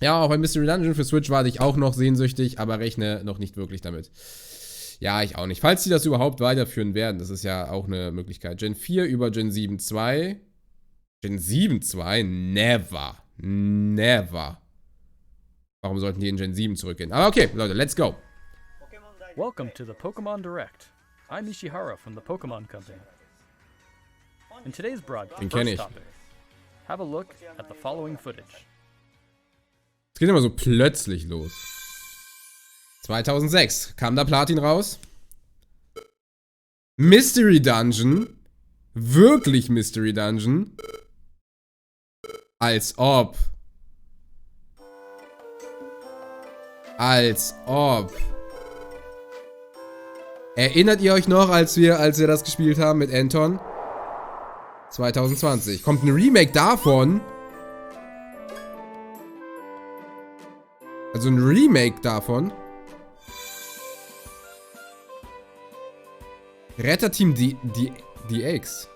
Ja, auch ein Mystery Dungeon für Switch warte ich auch noch sehnsüchtig, aber rechne noch nicht wirklich damit. Ja, ich auch nicht. Falls die das überhaupt weiterführen werden, das ist ja auch eine Möglichkeit. Gen 4 über Gen 7.2. Gen 7.2? Never. Never. Warum sollten die in Gen 7 zurückgehen? Aber okay, Leute, let's go. Welcome to the Pokemon Direct. I'm mich from the Pokemon Company. In today's broadcast, Den kenne ich. topic, have a look at the following footage. Es geht immer so plötzlich los. 2006 kam da Platin raus. Mystery Dungeon. Wirklich Mystery Dungeon. Als ob. Als ob. Erinnert ihr euch noch, als wir das gespielt haben mit Anton? 2020. Kommt ein Remake davon. Also ein Remake davon. Retterteam DX.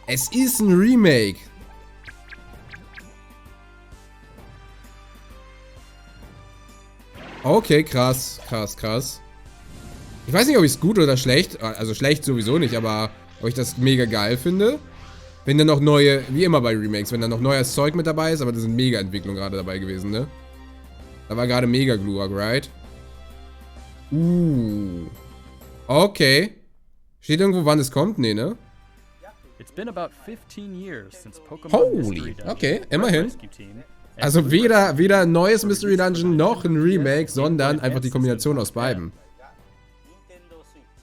Es ist ein Remake. Okay, krass, krass, krass. Ich weiß nicht, ob ich es gut oder schlecht, also schlecht sowieso nicht, aber ob ich das mega geil finde. Wenn dann noch neue, wie immer bei Remakes, wenn dann noch neues Zeug mit dabei ist, aber das sind Mega-Entwicklungen gerade dabei gewesen, ne? Da war gerade mega Glurak, right? Okay. Steht irgendwo, wann es kommt? Nee, ne? It's been about 15 years since Pokemon Holy, okay, immerhin. Also weder ein neues Mystery Dungeon noch ein Remake, sondern einfach die Kombination aus beiden.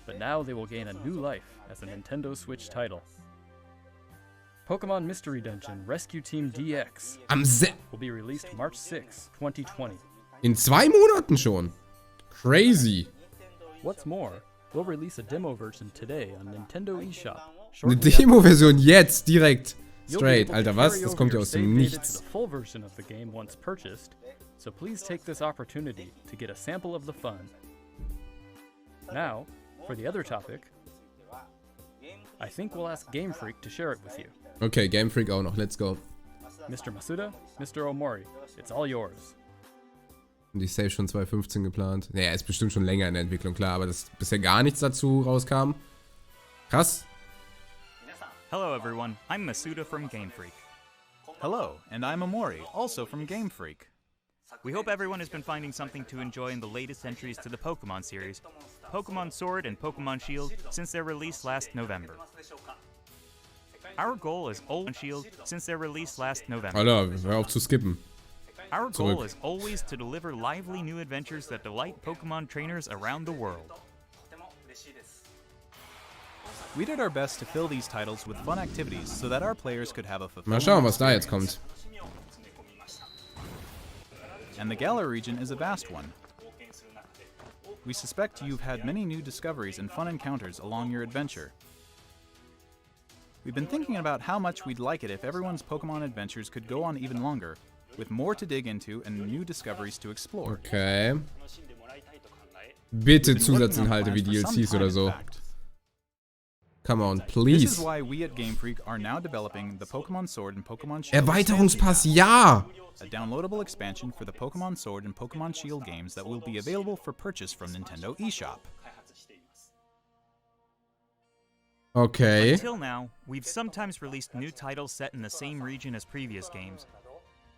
But now they will gain a new life as a Nintendo Switch title. Pokemon Mystery Dungeon Rescue Team DX will be released March 6, 2020. In 2 Monaten schon. Crazy. What's more, we'll release a demo version today on Nintendo eShop. Eine Demo-Version jetzt, direkt. Straight. Alter, was? Das kommt ja aus dem Nichts. Full version of the game once purchased, so please take this opportunity to get a sample of the fun. Now, for the other topic, I think we'll ask Game Freak to share it with you. Okay, Game Freak auch noch. Let's go. Mr. Masuda, Mr. Omori, it's all yours. Und die Safe schon 2015 geplant. Naja, ist bestimmt schon länger in der Entwicklung, klar, aber dass bisher gar nichts dazu rauskam. Krass. Hello everyone, I'm Masuda from Game Freak. Hello, and I'm Omori, also from Game Freak. We hope everyone has been finding something to enjoy in the latest entries to the Pokemon series, Pokemon Sword and Pokemon Shield, since their release last November. Our goal is Alter, hör auf zu skippen. Our goal is always to deliver lively new adventures that delight Pokemon trainers around the world. We did our best to fill these titles with fun activities so that our players could have a fulfilling Mal schauen, was da jetzt kommt. And the Galar region is a vast one. We suspect you've had many new discoveries and fun encounters along your adventure. We've been thinking about how much we'd like it if everyone's Pokemon adventures could go on even longer, with more to dig into and new discoveries to explore. Okay. Bitte Zusatzinhalte wie DLCs oder so. Come on, please. This is why we at Game Freak are now developing the Pokemon Sword and Pokemon Shield Erweiterungspass, ja! a downloadable expansion for the Pokemon Sword and Pokemon Shield games that will be available for purchase from Nintendo eShop. Okay. Until now, we've sometimes released new titles set in the same region as previous games,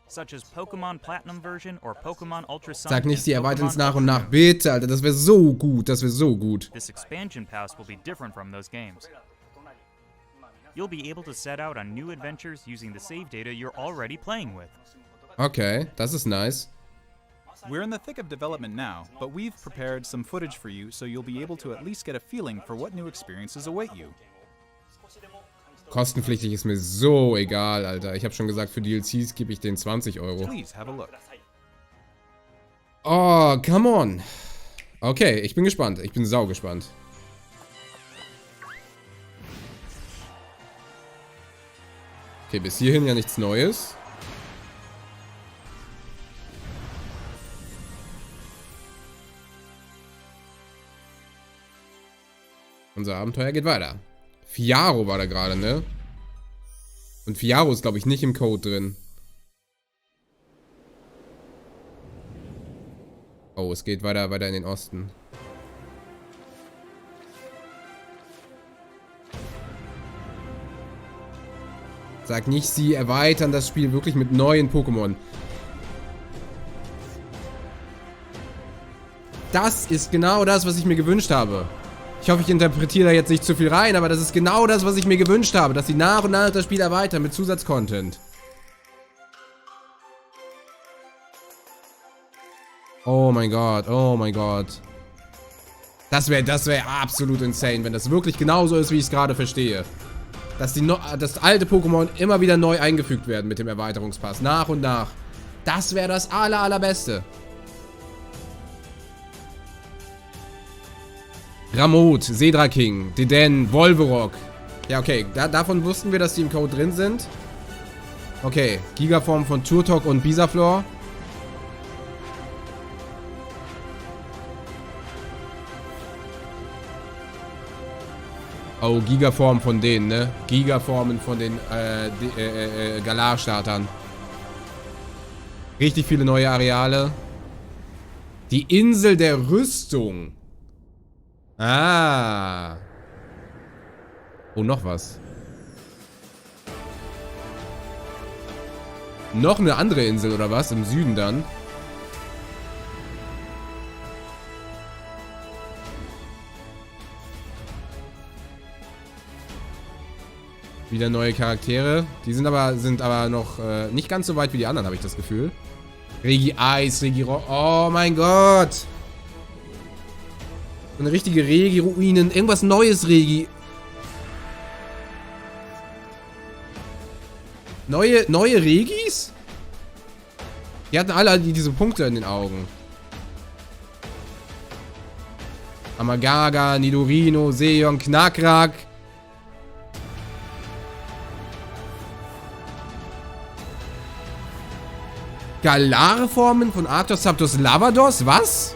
such as Pokemon Platinum version or Pokemon Ultra Sun. Sag nicht, sie erweitern es nach und nach. Bitte, Alter, das wäre so gut. Das wäre so gut. This expansion pass will be different from those games. You'll be able to set out on new adventures using the save data you're already playing with. Okay, das ist nice. We're in the thick of development now, but we've prepared some footage for you so you'll be able to at least get a feeling for what new experiences await you. Kostenpflichtig ist mir so egal, Alter. Ich habe schon gesagt, für DLCs gebe ich den 20 Euro. Please have a look. Oh, come on. Okay, ich bin gespannt. Ich bin saugespannt. Okay, bis hierhin ja nichts Neues. Unser Abenteuer geht weiter. Fiaro war da gerade, ne? Und Fiaro ist, glaube ich, nicht im Code drin. Oh, es geht weiter in den Osten. Sag nicht, sie erweitern das Spiel wirklich mit neuen Pokémon. Das ist genau das, was ich mir gewünscht habe. Ich hoffe, ich interpretiere da jetzt nicht zu viel rein, aber das ist genau das, was ich mir gewünscht habe. Dass sie nach und nach das Spiel erweitern mit Zusatzcontent. Oh mein Gott, oh mein Gott. Das wär absolut insane, wenn das wirklich genauso ist, wie ich es gerade verstehe. Dass das alte Pokémon immer wieder neu eingefügt werden mit dem Erweiterungspass. Nach und nach. Das wäre das allerbeste. Ramot, Sedra King, Deden, Volverock. Ja, okay. Davon wussten wir, dass die im Code drin sind. Okay. Gigaform von Turtok und Bisaflor. Oh, Gigaform von denen, ne? Gigaformen von den Galar-Startern. Richtig viele neue Areale. Die Insel der Rüstung. Ah. Oh, noch was. Noch eine andere Insel, oder was? Im Süden dann. Wieder neue Charaktere. Die sind aber noch nicht ganz so weit wie die anderen, habe ich das Gefühl. Regi Eis, Regi Rock. Oh mein Gott. So eine richtige Regi-Ruinen. Irgendwas Neues, Regi. Neue Regis? Die hatten alle diese Punkte in den Augen. Amagaga, Nidorino, Seon, Knakrak. Galar-Formen von Arctos, Zapdos, Lavados? Was?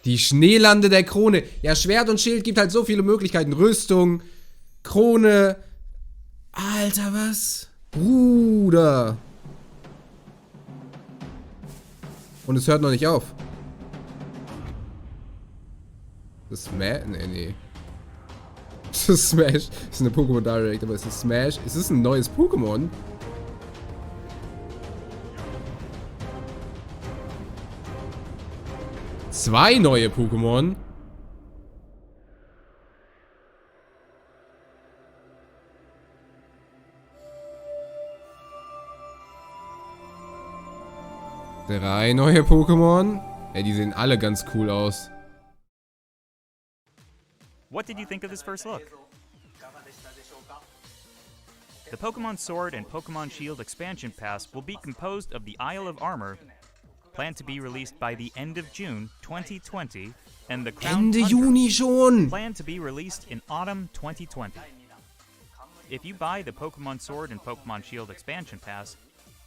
Die Schneelande der Krone. Ja, Schwert und Schild gibt halt so viele Möglichkeiten. Rüstung, Krone. Alter, was? Bruder. Und es hört noch nicht auf. Das Smash? Nee. Das ist Smash. Das ist eine Pokémon Direct, aber ist das Smash? Ist das ein neues Pokémon? Zwei neue Pokémon? Drei neue Pokémon? Ey, die sehen alle ganz cool aus. What did you think of this first look? The Pokemon Sword and Pokemon Shield expansion pass will be composed of the Isle of Armor, planned to be released by the end of June 2020, and the Crown Ende Tundra, Juni schon! planned to be released in autumn 2020. If you buy the Pokemon Sword and Pokemon Shield expansion pass,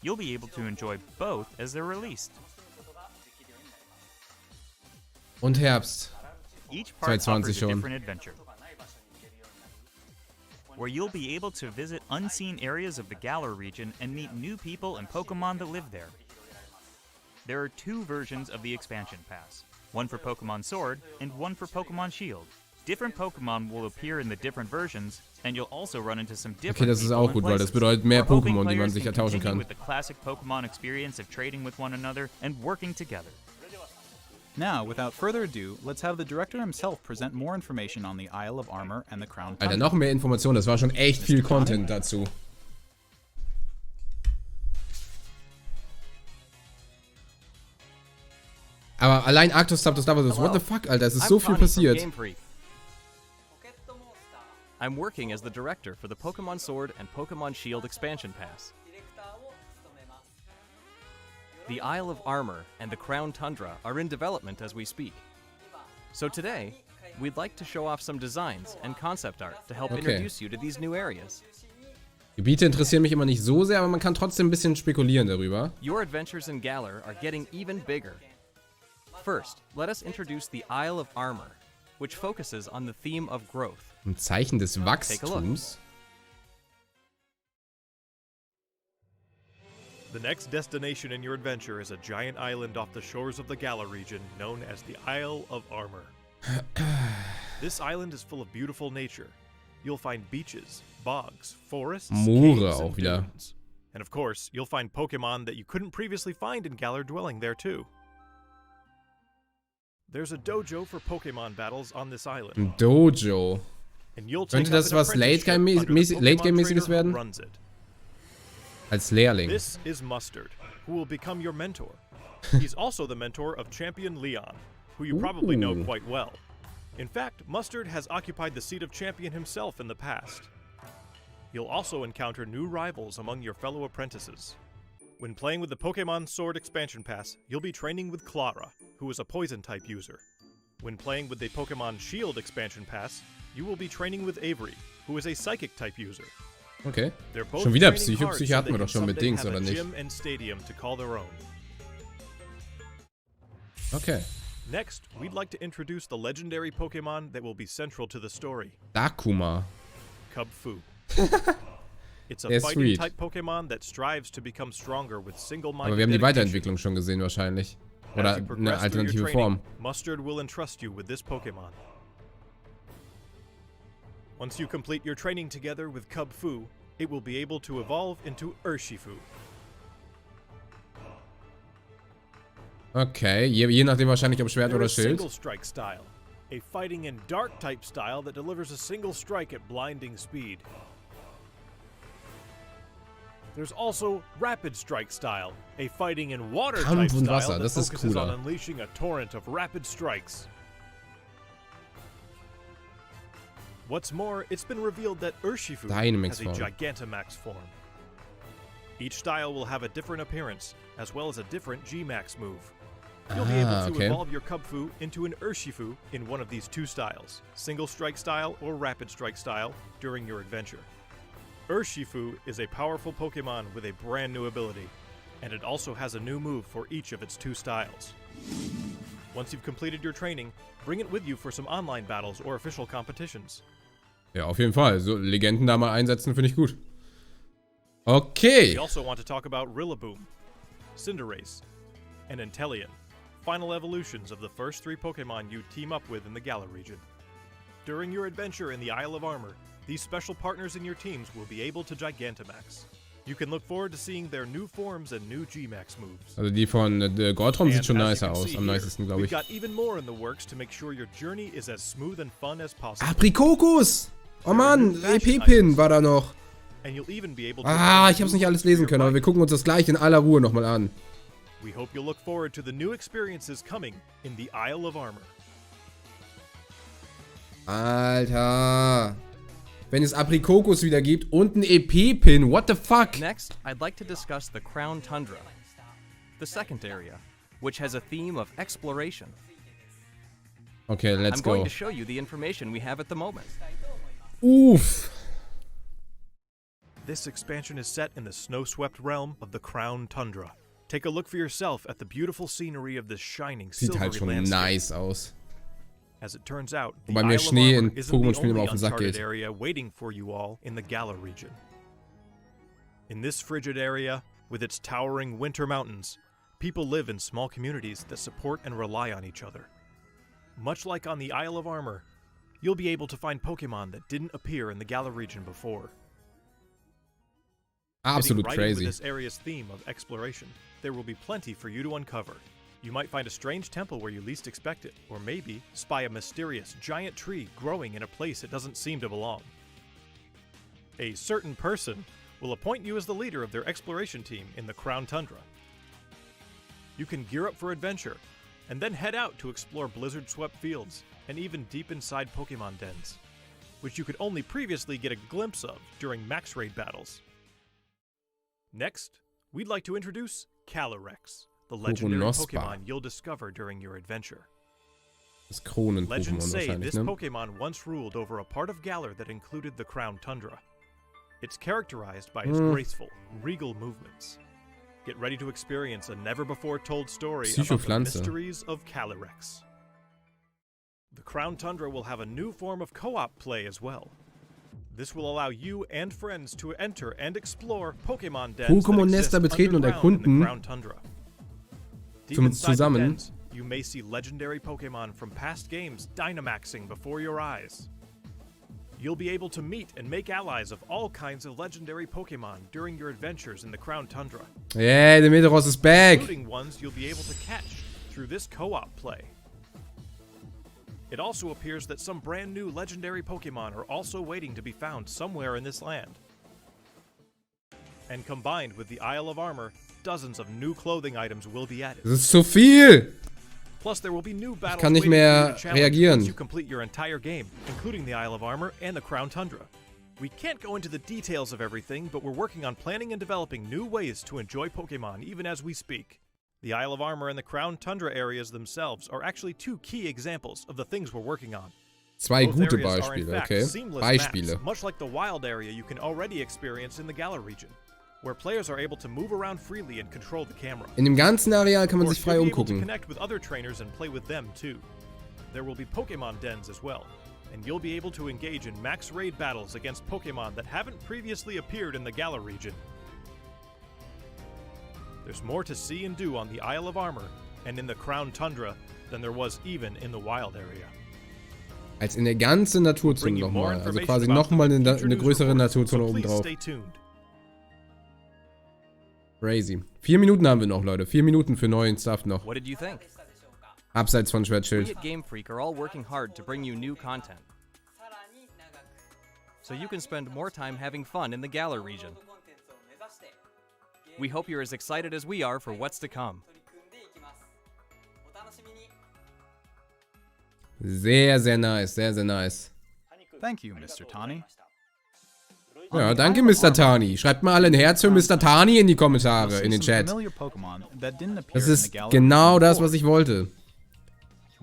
you'll be able to enjoy both as they're released. Und Herbst. Each part 2020 offers a schon. different adventure, where you'll be able to visit unseen areas of the Galar region and meet new people and Pokemon that live there. There are two versions of the expansion pass, one for Pokemon Sword and one for Pokemon Shield. Different Pokemon will appear in the different versions, and you'll also run into some different Okay, das ist auch people gut, weil and das places. bedeutet mehr We're hoping Pokémon, die man players sich can ertauschen continue kann. with the classic Pokemon experience of trading with one another and working together. Now, without further ado, let's have the director himself present more information on the Isle of Armor and the Crown Alter, Tundra. noch mehr Informationen. Das war schon echt viel Content dazu. Aber allein Arctos, Zapdos, Lavados. What the fuck, Alter? Es ist so viel passiert. I'm working as the director for the Pokemon Sword and Pokemon Shield expansion pass. The Isle of Armor and the Crown Tundra are in development as we speak. So today, we'd like to show off some designs and concept art to help Okay. introduce you to these new areas. Gebiete interessieren mich immer nicht so sehr, aber man kann trotzdem ein bisschen spekulieren darüber. Your adventures in Galar are getting even bigger. First, let us introduce the Isle of Armor, which focuses on the theme of growth. Ein Zeichen des Wachstums. The next destination in your adventure is a giant island off the shores of the Galar region known as the Isle of Armor. This island is full of beautiful nature. You'll find beaches, bogs, forests, Moore caves, auch and wieder. dunes. And of course, you'll find Pokemon that you couldn't previously find in Galar dwelling there too. There's a dojo for Pokemon battles on this island. Ein Dojo. And you'll Könnte take das up an was apprenticeship under the Pokemon Late-Game-mäßiges trainer who werden? runs it. Als Lehrling. This is Mustard, who will become your mentor. He's also the mentor of Champion Leon, who you probably know quite well. In fact, Mustard has occupied the seat of champion himself in the past. You'll also encounter new rivals among your fellow apprentices. When playing with the Pokemon Sword Expansion Pass, you'll be training with Clara, who is a Poison-type user. When playing with the Pokemon Shield Expansion Pass, you will be training with Avery, who is a Psychic-type user. Okay. They're both Schon wieder training hard Psyche so hatten they wir can doch schon mit someday Dings, have oder a nicht? gym and stadium to call their own. Okay. Next, we'd like to introduce the legendary Pokemon that will be central to the story, Dakuma. Cubfu. It's a Der ist sweet. fighting-type Pokemon that strives to become stronger with single-minded Aber wir haben die dedication. Weiterentwicklung schon gesehen wahrscheinlich. As Oder you eine progress through your alternative training, Form. Mustard will entrust you with this Pokemon. Once you complete your training together with Cubfu, it will be able to evolve into Urshifu. Okay, je nachdem wahrscheinlich ob Schwert There oder is Schild. Single Strike style, a fighting and dark type style that delivers a single strike at blinding speed. There's also Rapid Strike style, a fighting and water type Kampf und style Wasser, that das ist focuses on cooler. unleashing a torrent of rapid strikes. What's more, it's been revealed that Urshifu Dynamax has a form. Gigantamax form. Each style will have a different appearance, as well as a different G-Max move. You'll be able to okay. evolve your Cubfu into an Urshifu in one of these two styles, Single Strike style or Rapid Strike style, during your adventure. Urshifu is a powerful Pokemon with a brand new ability, and it also has a new move for each of its two styles. Once you've completed your training, bring it with you for some online battles or official competitions. Ja, auf jeden Fall. So Legenden da mal einsetzen, finde ich gut. We Okay. also want to talk about Rillaboom, Cinderace, and Inteleon, final evolutions of the first three Pokemon you team up with in the Galar region. During your adventure in the Isle of Armor, these special partners in your teams will be able to Gigantamax. You can look forward to seeing their new forms and new G-Max moves. Also die von Goldrom sieht And schon as nicer you can aus. see Am here, nicesten, glaube we've ich. got even more in the works to make sure your journey is as smooth and fun as possible. Aprikokus! Oh Mann, EP-Pin war da noch. And you'll even be able to Ich hab's nicht alles lesen können, aber wir gucken uns das gleich in aller Ruhe nochmal an. We hope you'll look forward to the new experiences coming in the Isle of Armor. Alter. Wenn es Aprikokus wieder gibt und ein EP-Pin, what the fuck? Next, I'd like to discuss the Crown Tundra, the second area, which has a theme of exploration. Okay, let's I'm going go. to show you the information we have at the moment. Uff. This expansion is set in the snow-swept realm of the Crown Tundra. Take a look for yourself at the beautiful scenery of this shining Sieht silvery halt schon landscape. nice aus. As it turns out, the Wobei Isle mir of Schnee Armor in isn't the Pokémon-Spielen immer only auf den Sack uncharted geht. area waiting for you all in the Galar region. In this frigid area, with its towering winter mountains, people live in small communities that support and rely on each other. Much like on the Isle of Armor, you'll be able to find Pokemon that didn't appear in the Galar region before. Absolut Fitting right in with crazy. this area's theme of exploration, there will be plenty for you to uncover. You might find a strange temple where you least expect it, or maybe spy a mysterious giant tree growing in a place it doesn't seem to belong. A certain person will appoint you as the leader of their exploration team in the Crown Tundra. You can gear up for adventure, and then head out to explore blizzard-swept fields, and even deep inside Pokemon dens, which you could only previously get a glimpse of during max raid battles. Next, we'd like to introduce Calyrex, the legendary Koronospa. Pokemon you'll discover during your adventure. Das Kronen-Pokémon Legends say wahrscheinlich, this ne? Pokemon once ruled over a part of Galar that included the Crown Tundra. It's characterized by its graceful, regal movements. Get ready to experience a never-before-told story about the Psychopflanze. mysteries of Calyrex. The Crown Tundra will have a new form of co-op play as well. This will allow you and friends to enter and explore Pokémon dens Pokémon-Nester that exist betreten und underground in the erkunden. Crown Tundra. Deep inside the Zusammen. dens, you may see legendary Pokémon from past games Dynamaxing before your eyes. You'll be able to meet and make allies of all kinds of legendary Pokémon during your adventures in the Crown Tundra, Yeah, der Metaros ist back. including ones you'll be able to catch through this co-op play. It also appears that some brand new legendary Pokémon are also waiting to be found somewhere in this land. And combined with the Isle of Armor, dozens of new clothing items will be added. Das ist zu viel. Plus, there will be new battles kann nicht waiting for mehr you to challenge reagieren. once you complete your entire game, including the Isle of Armor and the Crown Tundra. We can't go into the details of everything, but we're working on planning and developing new ways to enjoy Pokemon even as we speak. The Isle of Armor and the Crown Tundra areas themselves are actually two key examples of the things we're working on. Zwei Both gute areas are in Beispiele, fact okay. seamless Beispiele. maps, much like the wild area you can already experience in the Galar region, where players are able to move around freely and control the camera. In dem ganzen Areal kann man Of sich course, frei you'll be able to umgucken. connect with other trainers and play with them too. There will be Pokemon dens as well, and you'll be able to engage in max raid battles against Pokemon that haven't previously appeared in the Galar region. There's more to see and do on the Isle of Armor and in the Crown Tundra than there was even in the wild area. Als in der ganzen Naturzone nochmal. Also quasi nochmal eine größere Naturzone oben drauf. Stay tuned. Crazy. 4 Minuten haben wir noch, Leute. 4 Minuten für neuen Stuff noch. What did you think? Abseits von We Schwertschild. at Game Freak are all working hard to bring you new content, so you can spend more time having fun in the Galar region. We hope you're as excited as we are for what's to come. Sehr, sehr nice. Sehr, sehr nice. Thank you, Mr. Tani. Ja, danke, Mr. Tani. Schreibt mal alle ein Herz für Mr. Tani in die Kommentare, in den Chat. Das ist genau das, was ich wollte.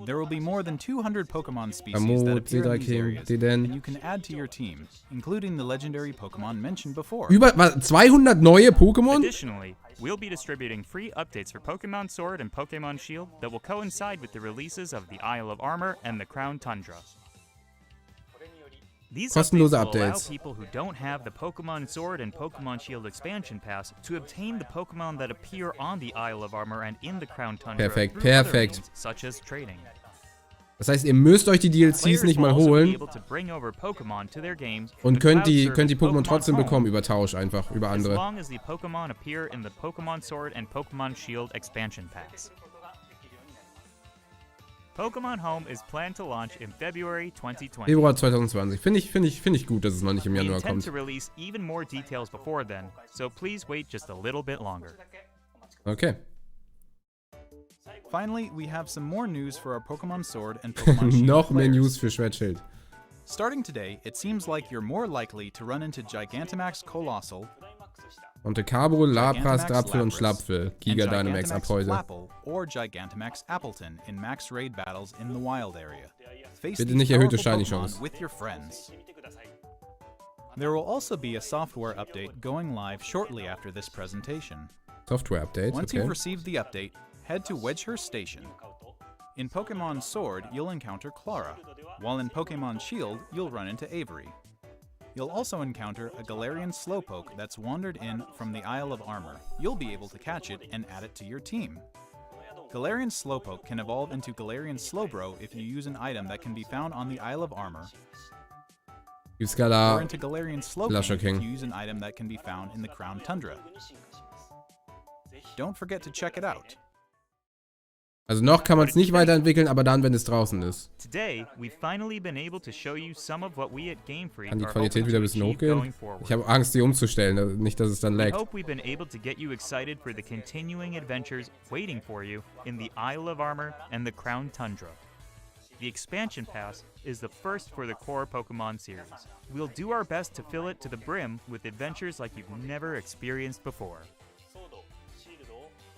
There will be more than 200 Pokemon species Amot, that appear in these Sedakim, areas, Deden. and you can add to your team, including the legendary Pokemon mentioned before. Über 200 neue Pokémon? Additionally, we'll be distributing free updates for Pokemon Sword and Pokemon Shield that will coincide with the releases of the Isle of Armor and the Crown Tundra. These Kostenlose updates will allow Updates. people who don't have the Pokemon Sword and Pokemon Shield expansion pass to obtain the Pokemon that appear on the Isle of Armor and in the Crown Tundra Perfekt, through other perfekt. means, such as trading. Das heißt, ihr müsst euch die DLCs Players nicht will mal also be holen able to bring over Pokemon to their games und from the könnt die cloud-service Pokémon trotzdem Home, bekommen über Tausch einfach, über as andere. long as the Pokemon appear in the Pokemon Sword and Pokemon Shield expansion pass. Pokemon Home is planned to launch in February 2020. Februar 2020. Finde ich gut, dass es noch nicht im We Januar intend kommt. to release even more details before then, so please wait just a little bit longer. Okay. Finally, we have some more news for our Pokemon Sword and Pokemon Shield Noch mehr players. News für Schwertschild. Starting today, it seems like you're more likely to run into Gigantamax Colossal Monte Cabro, Lapras, Gigantamax Drapfel und Lapras, Schlapfel. and Giga Dynamax ab Gigantamax heute. Flapple or Gigantamax Appleton in max raid battles in the wild area. Face Bitte these nicht erhöhte powerful Shiny Pokemon Chance. with your friends. There will also be a software update going live shortly after this presentation. Software Update, Once okay. you've received the update, head to Wedgehurst Station. In Pokemon Sword, you'll encounter Clara, while in Pokemon Shield, you'll run into Avery. You'll also encounter a Galarian Slowpoke that's wandered in from the Isle of Armor. You'll be able to catch it and add it to your team. Galarian Slowpoke can evolve into Galarian Slowbro if you use an item that can be found on the Isle of Armor, Gibt's or Galar. into Galarian Slowking Lasher if King. you use an item that can be found in the Crown Tundra. Don't forget to check it out. Also noch kann man es nicht weiterentwickeln, aber dann, wenn es draußen ist. Today, we've finally been able to show you some of what we at Game Freak Kann die are Qualität hoping wieder to ein bisschen achieve going hochgehen? forward. Ich habe Angst, die umzustellen, nicht, dass es dann We laggt. hope we've been able to get you excited for the continuing adventures waiting for you in the Isle of Armor and the Crown Tundra. The expansion pass is the first for the core Pokemon series. We'll do our best to fill it to the brim with adventures like you've never experienced before.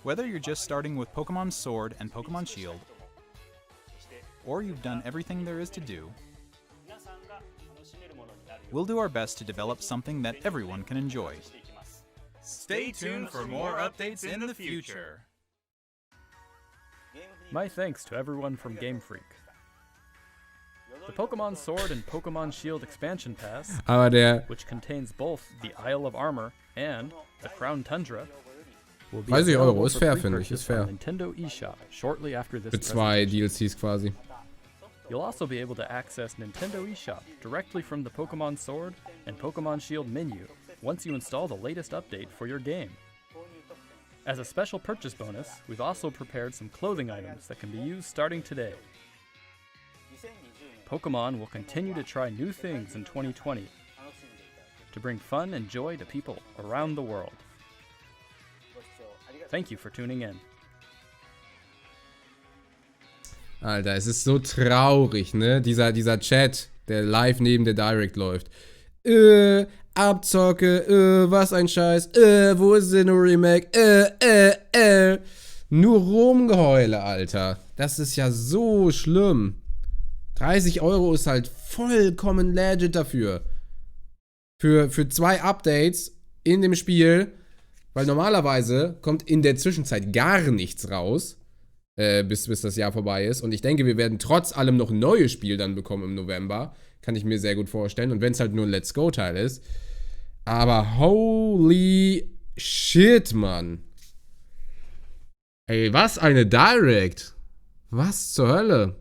Whether you're just starting with Pokemon Sword and Pokemon Shield, or you've done everything there is to do, we'll do our best to develop something that everyone can enjoy. Stay tuned for more updates in the future. My thanks to everyone from Game Freak. The Pokemon Sword and Pokemon Shield expansion pass, Aber der, which contains both the Isle of Armor and the Crown Tundra, will be 30 Euro, available ist for fair, finde ich, pre-purchase ist fair. on Nintendo eShop shortly after this für 2 presentation. DLCs quasi. You'll also be able to access Nintendo eShop directly from the Pokemon Sword and Pokemon Shield menu once you install the latest update for your game. As a special purchase bonus, we've also prepared some clothing items that can be used starting today. Pokemon will continue to try new things in 2020 to bring fun and joy to people around the world. Thank you for tuning in. Alter, es ist so traurig, ne? Dieser Chat, der live neben der Direct läuft. Abzocke, was ein Scheiß, wo ist denn nur Remake, Nur Rumgeheule, Alter. Das ist ja so schlimm. 30 Euro ist halt vollkommen legit dafür. Für 2 Updates in dem Spiel, weil normalerweise kommt in der Zwischenzeit gar nichts raus, bis das Jahr vorbei ist. Und ich denke, wir werden trotz allem noch ein neues Spiel dann bekommen im November. Kann ich mir sehr gut vorstellen. Und wenn es halt nur ein Let's Go-Teil ist. Aber holy shit, Mann. Ey, was eine Direct. Was zur Hölle?